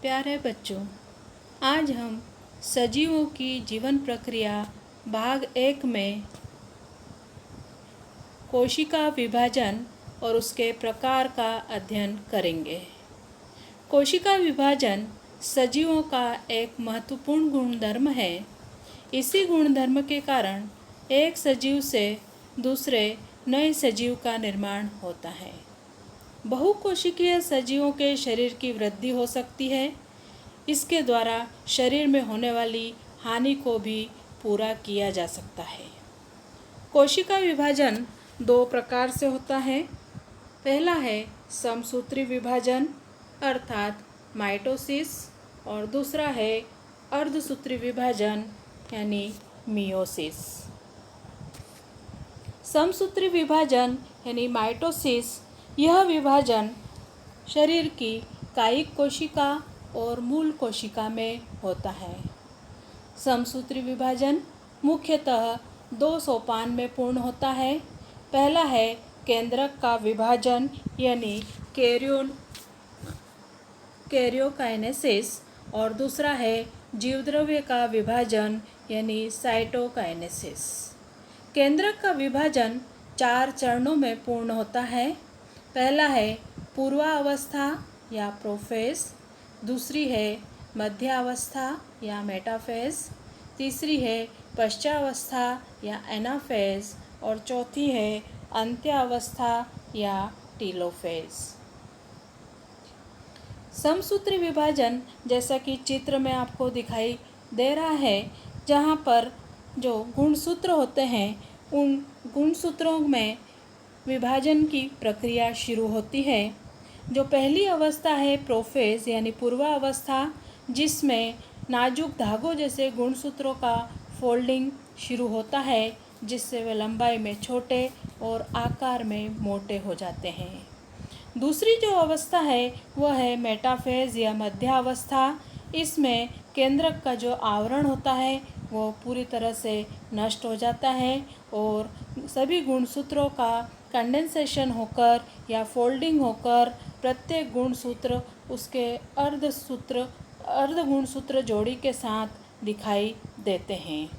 प्यारे बच्चों, आज हम सजीवों की जीवन प्रक्रिया भाग 1 में कोशिका विभाजन और उसके प्रकार का अध्ययन करेंगे। कोशिका विभाजन सजीवों का एक महत्वपूर्ण गुणधर्म है। इसी गुणधर्म के कारण एक सजीव से दूसरे नए सजीव का निर्माण होता है। बहुकोशिकीय सजीवों के शरीर की वृद्धि हो सकती है। इसके द्वारा शरीर में होने वाली हानि को भी पूरा किया जा सकता है। कोशिका विभाजन 2 प्रकार से होता है। पहला है समसूत्री विभाजन अर्थात माइटोसिस और दूसरा है अर्धसूत्री विभाजन यानी मियोसिस। समसूत्री विभाजन यानी माइटोसिस यह विभाजन शरीर की कायिक कोशिका और मूल कोशिका में होता है। समसूत्री विभाजन मुख्यतः 2 सोपान में पूर्ण होता है। पहला है केंद्रक का विभाजन यानी कैरियोकाइनेसिस और दूसरा है जीवद्रव्य का विभाजन यानी साइटोकाइनेसिस। केंद्रक का विभाजन 4 चरणों में पूर्ण होता है। पहला है पूर्वावस्था या प्रोफेज, दूसरी है मध्यावस्था या मेटाफेज, तीसरी है पश्चावस्था या एनाफेज और चौथी है अंत्यावस्था या टीलोफेज। समसूत्री विभाजन जैसा कि चित्र में आपको दिखाई दे रहा है, जहाँ पर जो गुणसूत्र होते हैं उन गुणसूत्रों में विभाजन की प्रक्रिया शुरू होती है। जो पहली अवस्था है प्रोफेज यानी पूर्वावस्था, जिसमें नाजुक धागों जैसे गुणसूत्रों का फोल्डिंग शुरू होता है, जिससे वे लंबाई में छोटे और आकार में मोटे हो जाते हैं। दूसरी जो अवस्था है वह है मेटाफेज या मध्यावस्था। इसमें केंद्रक का जो आवरण होता है वो पूरी तरह से नष्ट हो जाता है और सभी गुणसूत्रों का कंडेंसेशन होकर या फोल्डिंग होकर प्रत्येक गुणसूत्र उसके अर्ध गुणसूत्र जोड़ी के साथ दिखाई देते हैं।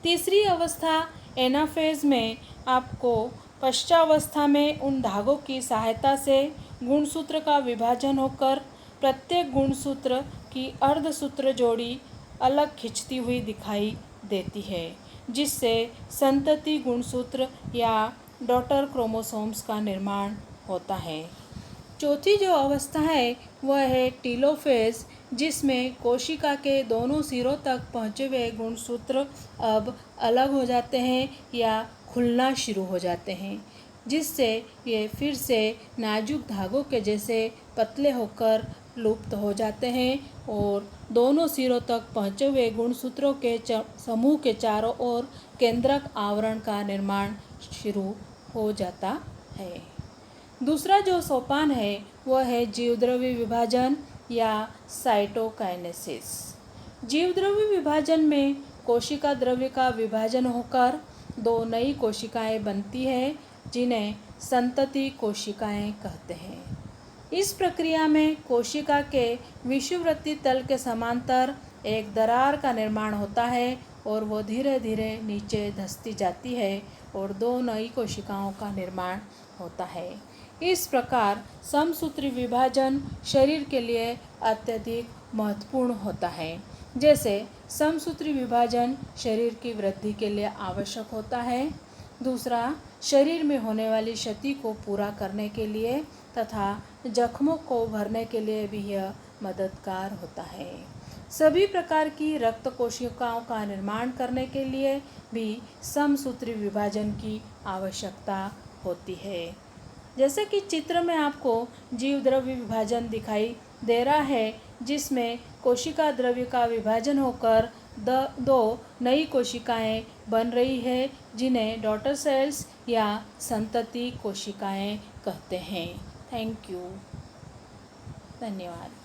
तीसरी अवस्था एनाफेज में आपको पश्चावस्था में उन धागों की सहायता से गुणसूत्र का विभाजन होकर प्रत्येक गुणसूत्र की अर्धसूत्र जोड़ी अलग खिंचती हुई दिखाई देती है, जिससे संतति गुणसूत्र या डॉटर क्रोमोसोम्स का निर्माण होता है। चौथी जो अवस्था है वह है टीलोफेज, जिसमें कोशिका के दोनों सिरों तक पहुँचे हुए गुणसूत्र अब अलग हो जाते हैं या खुलना शुरू हो जाते हैं, जिससे ये फिर से नाजुक धागों के जैसे पतले होकर लुप्त हो जाते हैं और दोनों सिरों तक पहुँचे हुए गुणसूत्रों के समूह के चारों ओर केंद्रक आवरण का निर्माण शुरू हो जाता है। दूसरा जो सोपान है वह है जीवद्रव्य विभाजन या साइटोकाइनेसिस। जीवद्रव्य विभाजन में कोशिका द्रव्य का विभाजन होकर 2 नई कोशिकाएं बनती है, जिन्हें संतति कोशिकाएं कहते हैं। इस प्रक्रिया में कोशिका के विषुववृत्तीय तल के समांतर एक दरार का निर्माण होता है और वो धीरे धीरे नीचे धंसती जाती है और 2 नई कोशिकाओं का निर्माण होता है। इस प्रकार समसूत्री विभाजन शरीर के लिए अत्यधिक महत्वपूर्ण होता है। जैसे समसूत्री विभाजन शरीर की वृद्धि के लिए आवश्यक होता है। दूसरा, शरीर में होने वाली क्षति को पूरा करने के लिए तथा जख्मों को भरने के लिए भी यह मददगार होता है। सभी प्रकार की रक्त कोशिकाओं का निर्माण करने के लिए भी समसूत्री विभाजन की आवश्यकता होती है। जैसे कि चित्र में आपको जीवद्रव्य विभाजन दिखाई दे रहा है, जिसमें कोशिका द्रव्य का विभाजन होकर 2 नई कोशिकाएं बन रही है, जिन्हें डॉटर सेल्स या संतति कोशिकाएं कहते हैं। Thank you. धन्यवाद।